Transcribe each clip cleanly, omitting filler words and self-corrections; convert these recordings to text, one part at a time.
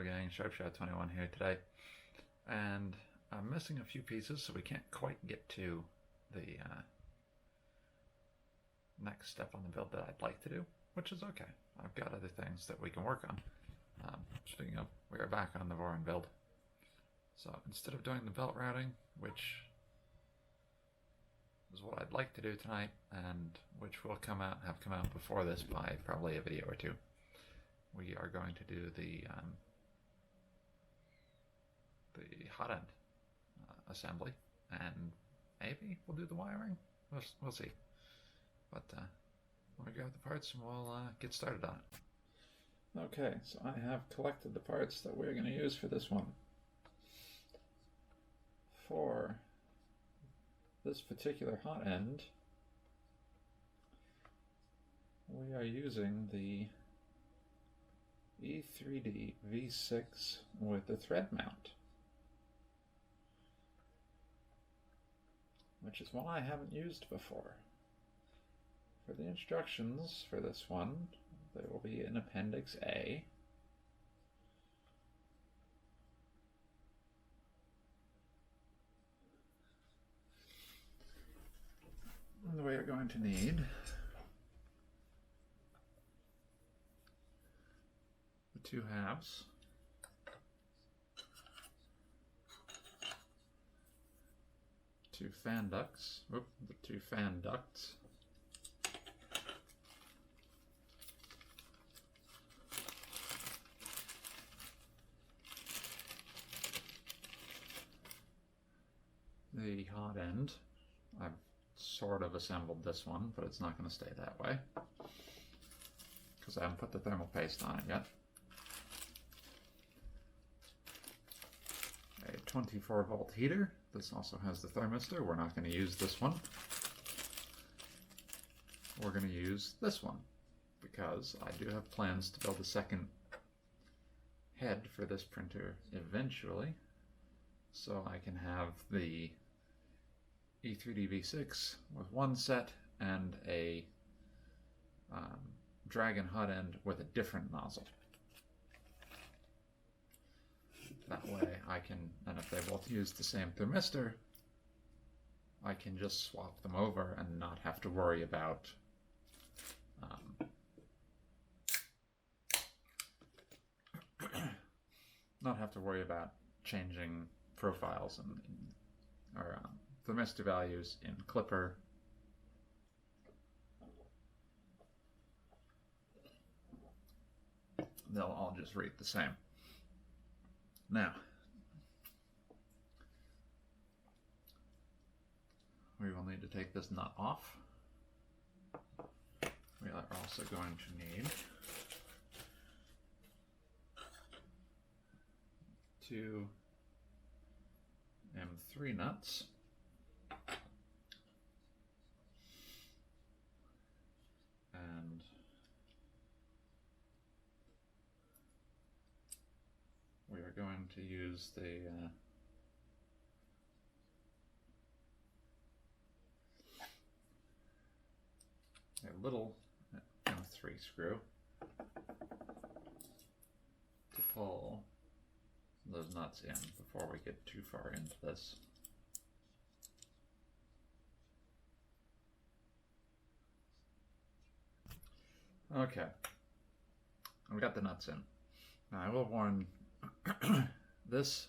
gang, Sharpshot21 here today, and I'm missing a few pieces, so we can't quite get to the next step on the build that I'd like to do, which is okay. I've got other things that we can work on. Speaking of, we are back on the Voron build. So instead of doing the belt routing, which is what I'd like to do tonight, and which will have come out before this by probably a video or two, we are going to do the hot end assembly, and maybe we'll do the wiring. We'll see. But let me grab the parts and we'll get started on it. Okay, so I have collected the parts that we're going to use for this one. For this particular hot end, we are using the E3D V6 with the thread mount, which is one I haven't used before. For the instructions for this one, they will be in Appendix A. And we are going to need the two halves, two fan ducts, the two fan ducts, the hot end. I've sort of assembled this one, but it's not going to stay that way because I haven't put the thermal paste on it yet. A 24-volt heater. This also has the thermistor. We're not going to use this one. We're going to use this one because I do have plans to build a second head for this printer eventually, so I can have the E3D V6 with one set and a Dragon hot end with a different nozzle. That way I can, and if they both use the same thermistor, I can just swap them over and not have to worry about changing profiles or thermistor values in Clipper. They'll all just read the same. Now, we will need to take this nut off. We are also going to need two M3 nuts. And we are going to use the a little M3 screw to pull those nuts in before we get too far into this. Okay, we got the nuts in. Now I will warn, this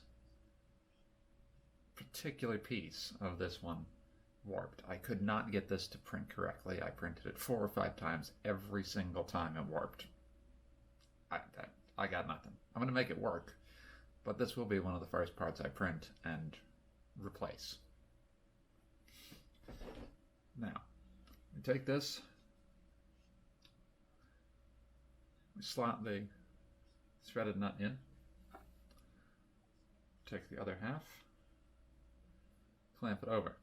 particular piece of this one warped. I could not get this to print correctly. I printed it 4 or 5 times. Every single time it warped. I got nothing. I'm going to make it work, but this will be one of the first parts I print and replace. Now, we take this, we slot the threaded nut in, take the other half, clamp it over.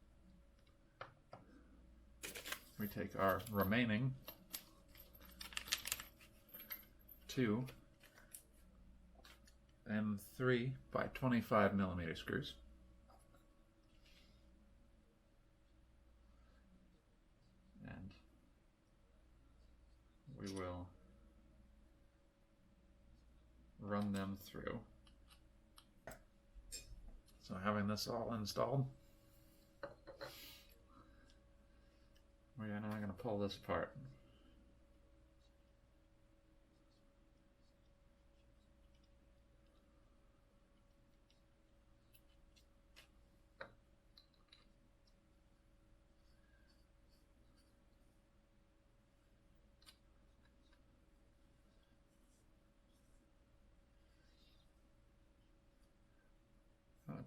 We take our remaining two M3 by 25 millimeter screws, and we will run them through. So having this all installed, we are now going to pull this apart.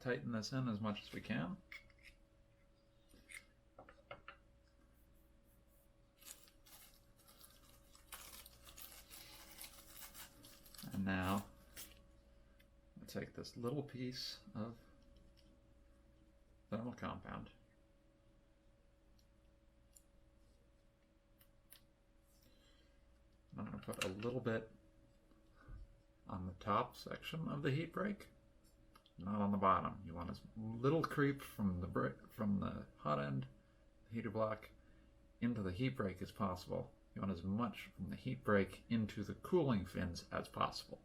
Tighten this in as much as we can. And now we'll take this little piece of thermal compound. I'm going to put a little bit on the top section of the heat break. Not on the bottom. You want as little creep from the hot end, the heater block, into the heat break as possible. You want as much from the heat break into the cooling fins as possible.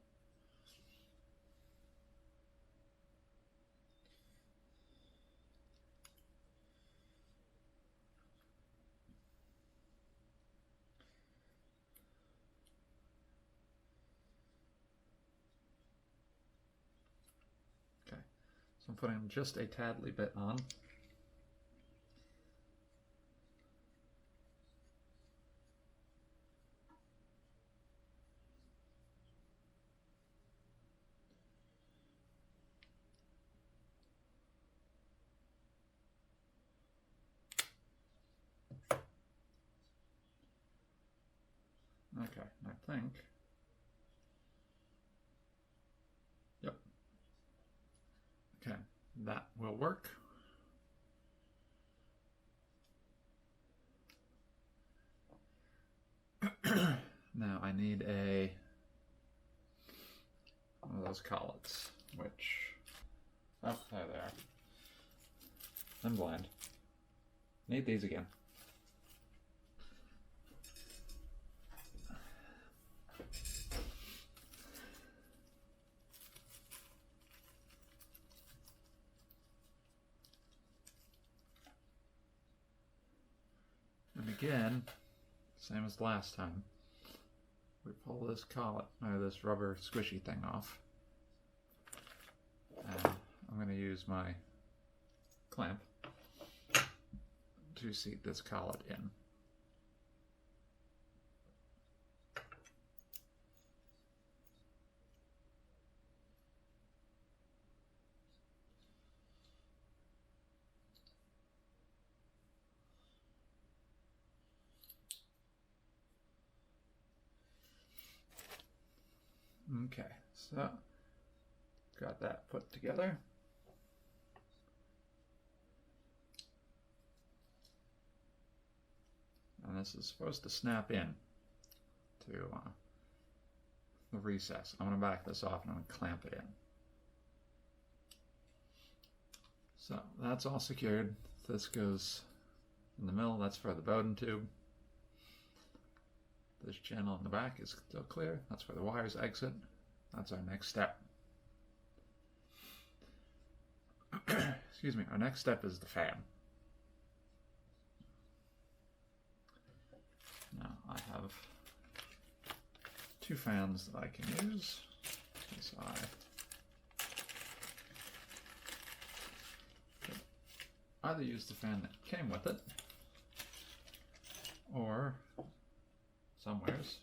I'm putting just a tadly bit on. Okay, I think. Yep. Okay, that will work. Now I need one of those collets, which, oh, there they are. I'm blind. Need these again. And again, same as last time, we pull this collet, or this rubber squishy thing off. And I'm going to use my clamp to seat this collet in. Okay, so got that put together. And this is supposed to snap in to the recess. I'm going to back this off and I'm going to clamp it in. So that's all secured. This goes in the middle, that's for the Bowden tube. This channel in the back is still clear. That's where the wires exit. That's our next step. Excuse me, our next step is the fan. Now I have two fans that I can use. So I could either use the fan that came with it, or somewheres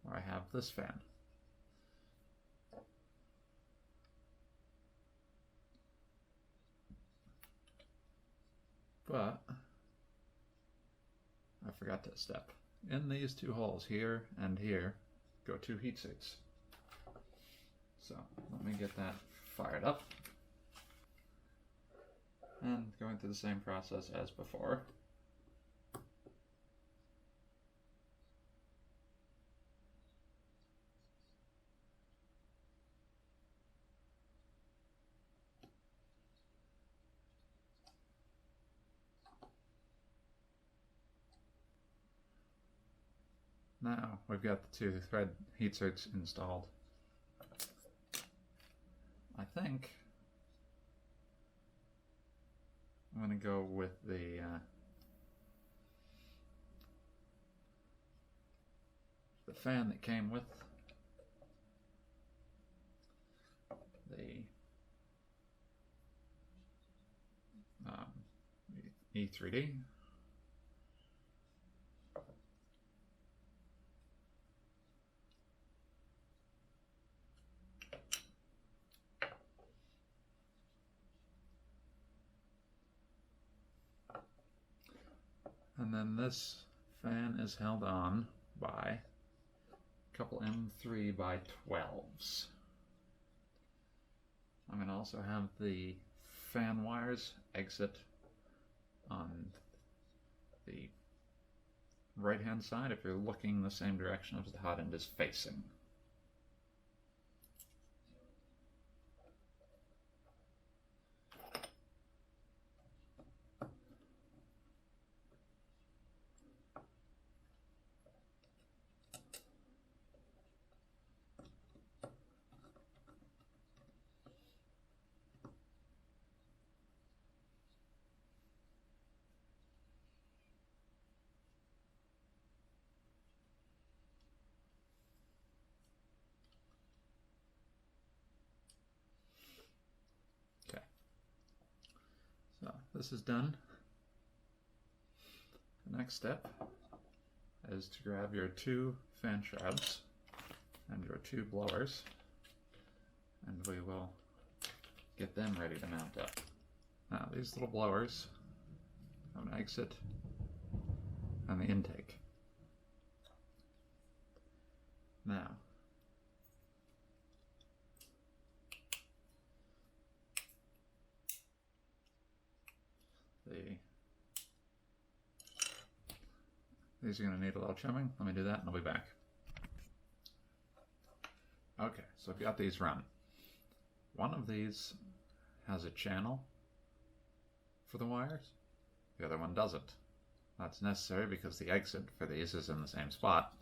where I have this fan. But I forgot to step. In these two holes, here and here, go two heat sinks. So let me get that fired up. And going through the same process as before. Now we've got the 2 thread heat certs installed. I think I'm going to go with the fan that came with the E3D. And then this fan is held on by a couple M3 by 12s. I'm going to also have the fan wires exit on the right hand side if you're looking the same direction as the hot end is facing. So this is done. The next step is to grab your 2 fan shrouds and your 2 blowers, and we will get them ready to mount up. Now these little blowers have an exit and the intake. Now these are going to need a little trimming. Let me do that and I'll be back. Okay, so I've got these run. One of these has a channel for the wires. The other one doesn't. That's necessary because the exit for these is in the same spot.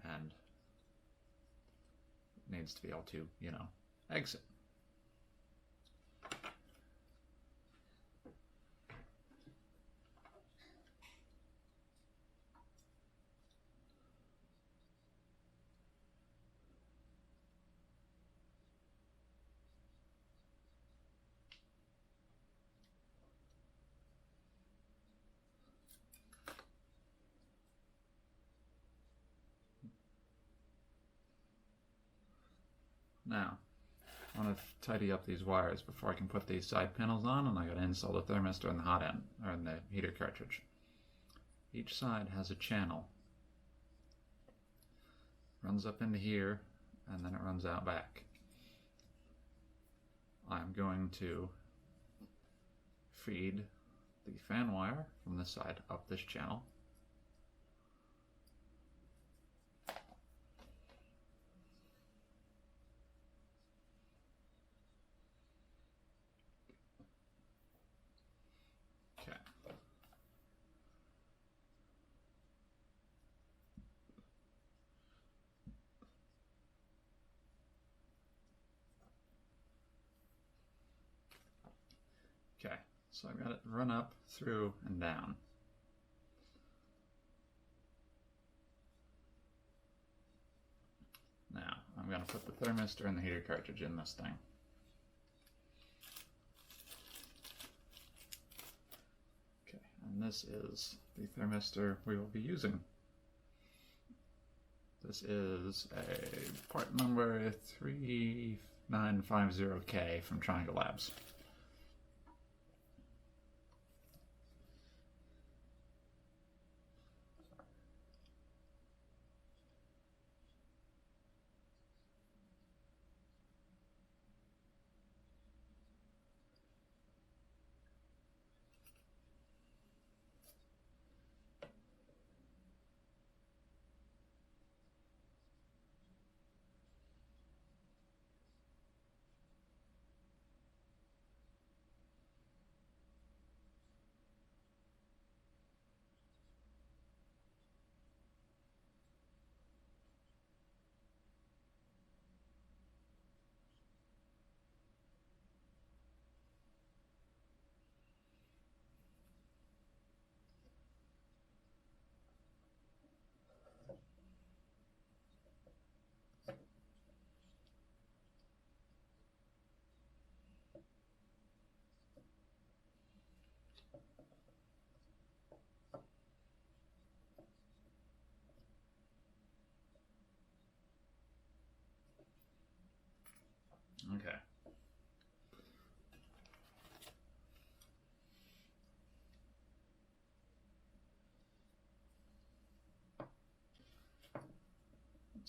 And it needs to be able to, you know, exit. Now, I want to tidy up these wires before I can put these side panels on, and I got to install the thermistor in the hot end, or in the heater cartridge. Each side has a channel. Runs up into here, and then it runs out back. I'm going to feed the fan wire from this side up this channel. Okay, so I've got it run up, through, and down. Now, I'm going to put the thermistor and the heater cartridge in this thing. Okay, and this is the thermistor we will be using. This is a part number 3950K from Triangle Labs.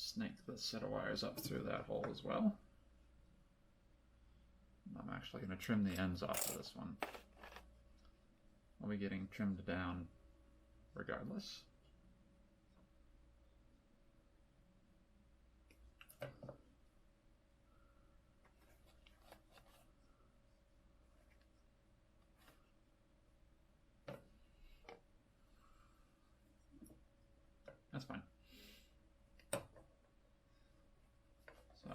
snake this set of wires up through that hole as well. I'm actually going to trim the ends off of this one. I'll be getting trimmed down regardless. That's fine. So.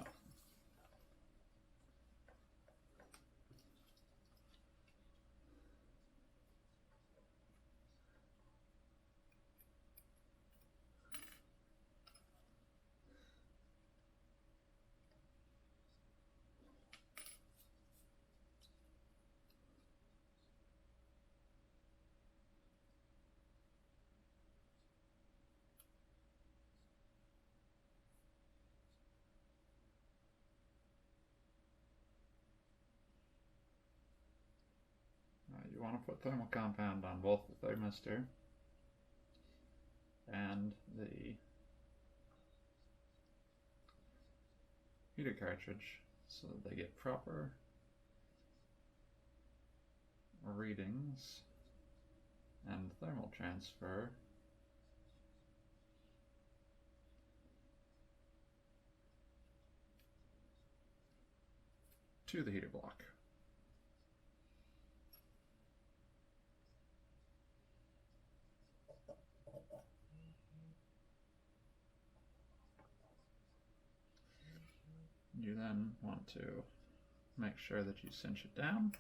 You want to put thermal compound on both the thermistor and the heater cartridge so that they get proper readings and thermal transfer to the heater block. You then want to make sure that you cinch it down.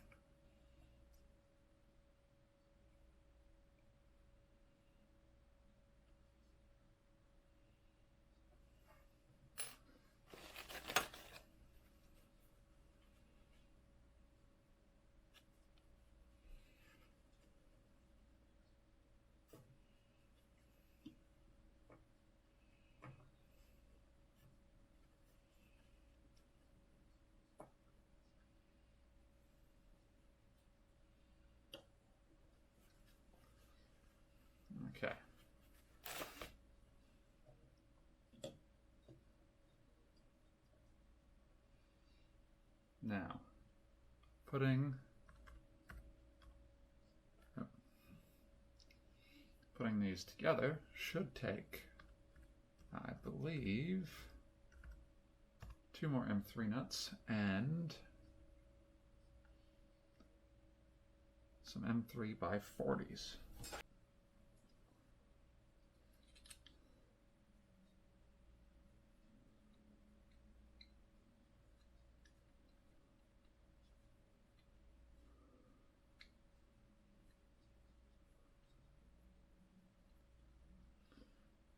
Okay. Now, putting these together should take, I believe, 2 more M3 nuts and some M3 by 40s.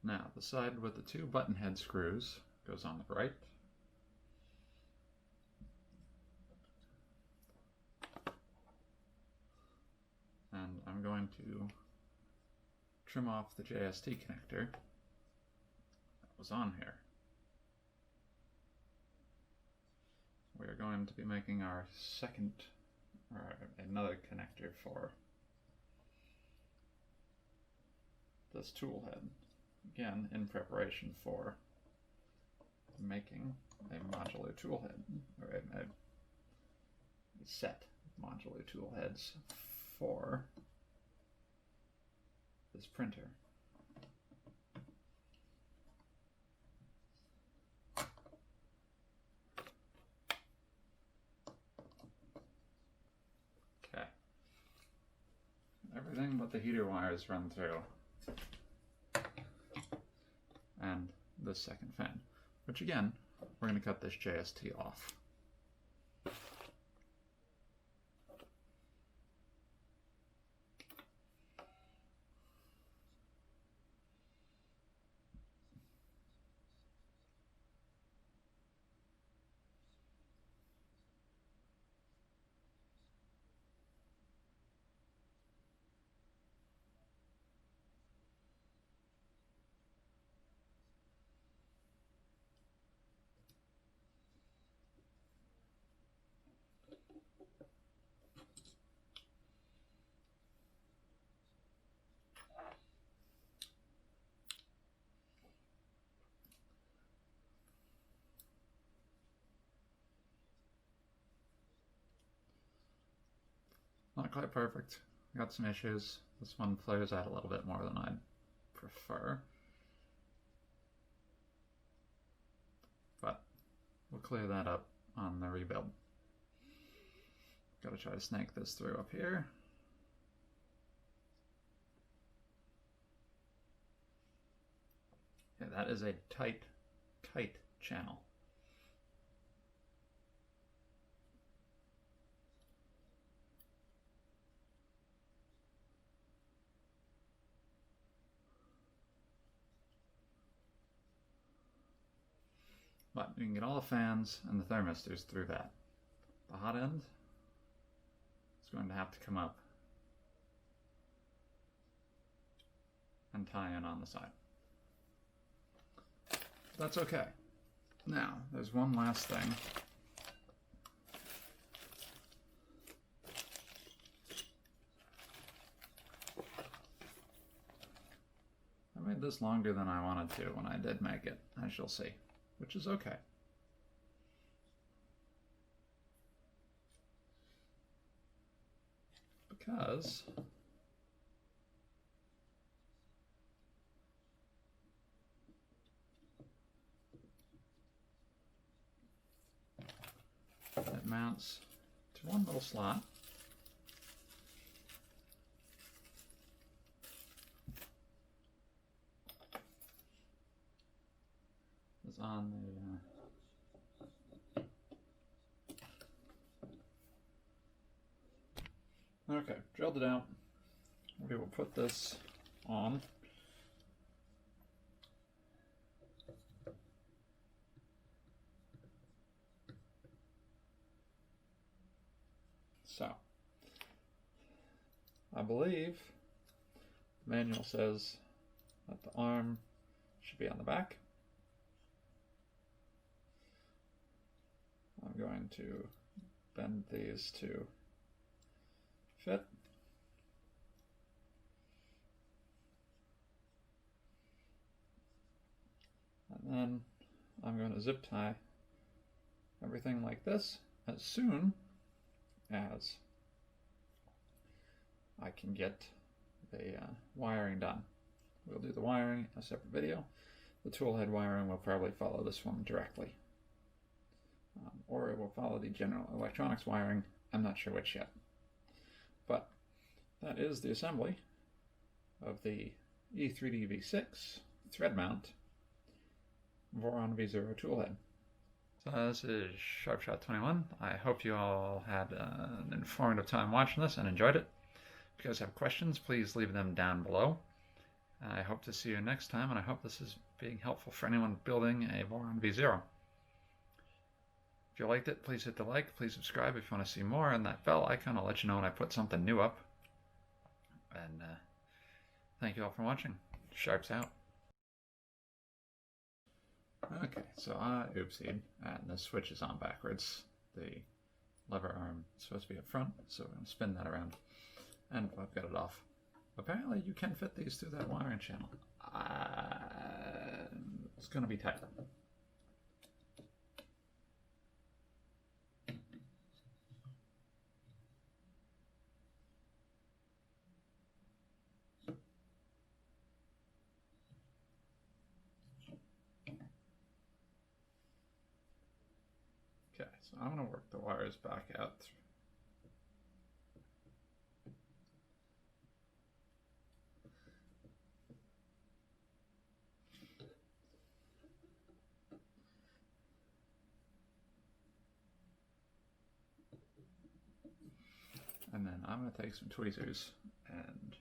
Now, the side with the 2 button head screws goes on the right. And I'm going to trim off the JST connector that was on here. We are going to be making our second, or another connector for this tool head. Again, in preparation for making a modular tool head, or a set of modular tool heads for this printer. Okay. Everything but the heater wires run through. And this second fan, which again, we're going to cut this JST off. Not quite perfect. Got some issues. This one flares out a little bit more than I'd prefer. But we'll clear that up on the rebuild. Gotta try to snake this through up here. Yeah, that is a tight channel. But you can get all the fans and the thermistors through that. The hot end is going to have to come up and tie in on the side. That's okay. Now, there's one last thing. I made this longer than I wanted to when I did make it, as you'll see, which is okay. Because it mounts to one little slot. It's on the okay, drilled it out. We will put this on. So, I believe the manual says that the arm should be on the back. I'm going to bend these to fit. And then I'm going to zip tie everything like this as soon as I can get the wiring done. We'll do the wiring in a separate video. The Toolhead wiring will probably follow this one directly. Or it will follow the general electronics wiring. I'm not sure which yet. But that is the assembly of the E3D V6 thread mount Voron V0 Toolhead. So this is Sharpshot 21. I hope you all had an informative time watching this and enjoyed it. If you guys have questions, please leave them down below. I hope to see you next time, and I hope this is being helpful for anyone building a Voron V0. If you liked it, please hit the like, please subscribe if you want to see more, and that bell icon will let you know when I put something new up. And thank you all for watching. Sharps out. Okay, so I oopsied, and the switch is on backwards. The lever arm is supposed to be up front, so we're going to spin that around. And I've got it off. Apparently you can fit these through that wiring channel. It's going to be tight. Okay, so I'm going to work the wires back out. And then I'm going to take some tweezers and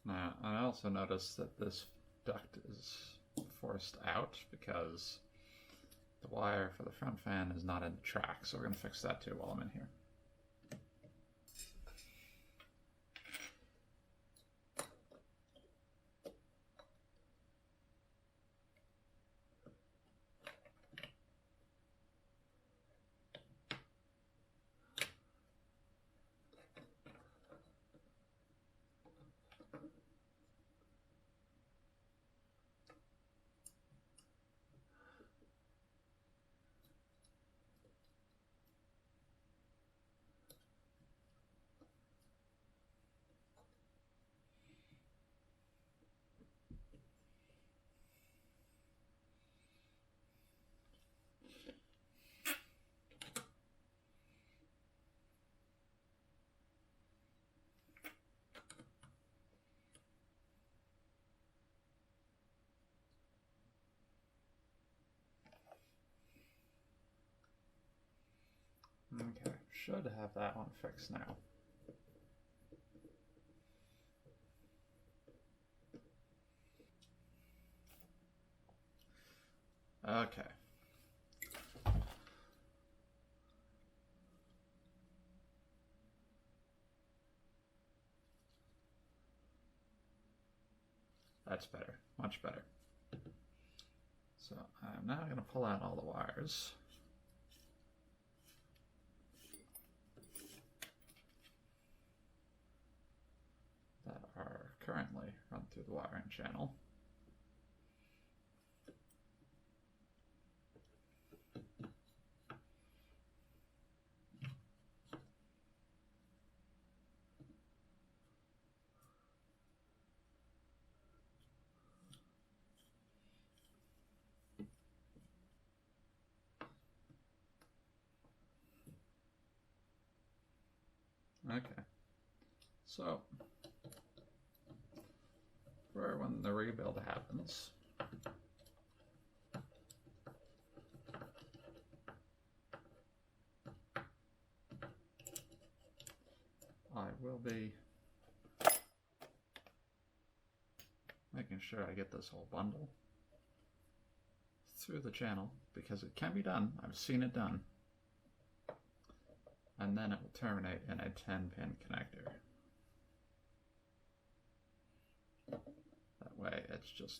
now I also noticed that this duct is forced out because the wire for the front fan is not in the track, so we're going to fix that too while I'm in here. Okay, should have that one fixed now. Okay. That's better, much better. So I'm now going to pull out all the wires. That are currently run through the wiring channel. Okay, so for when the rebuild happens, I will be making sure I get this whole bundle through the channel, because it can be done. I've seen it done. And then it will terminate in a 10-pin connector. That way it's just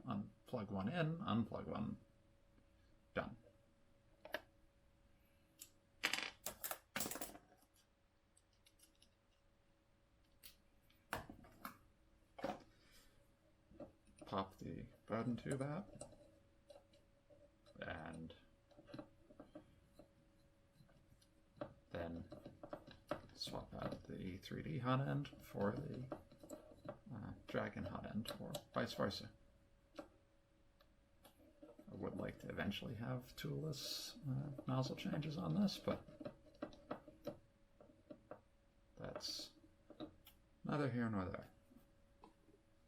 unplug one in, unplug one, done. Pop the Voron tube out and then swap out the 3D hot end for the Dragon hot end, or vice versa. I would like to eventually have toolless nozzle changes on this, but that's neither here nor there.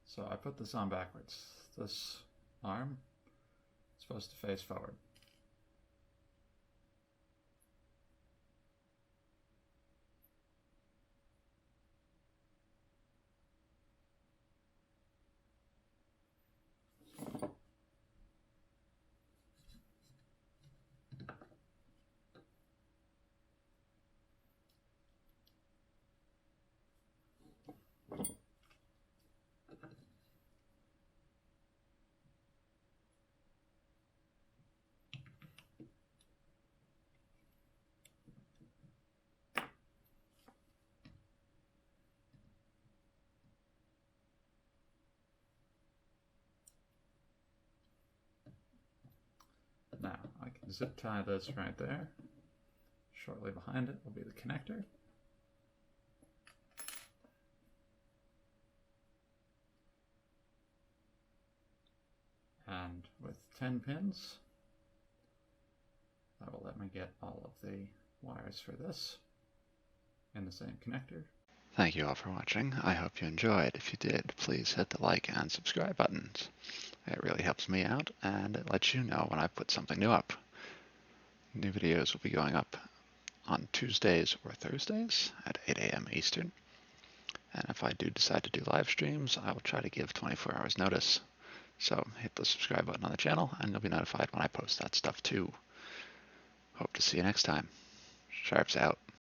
So I put this on backwards. This arm is supposed to face forward. Now, I can zip tie this right there. Shortly behind it will be the connector. And with 10 pins, that will let me get all of the wires for this in the same connector. Thank you all for watching. I hope you enjoyed. If you did, please hit the like and subscribe buttons. It really helps me out, and it lets you know when I put something new up. New videos will be going up on Tuesdays or Thursdays at 8 a.m. Eastern. And if I do decide to do live streams, I will try to give 24 hours notice. So hit the subscribe button on the channel, and you'll be notified when I post that stuff too. Hope to see you next time. Sharps out.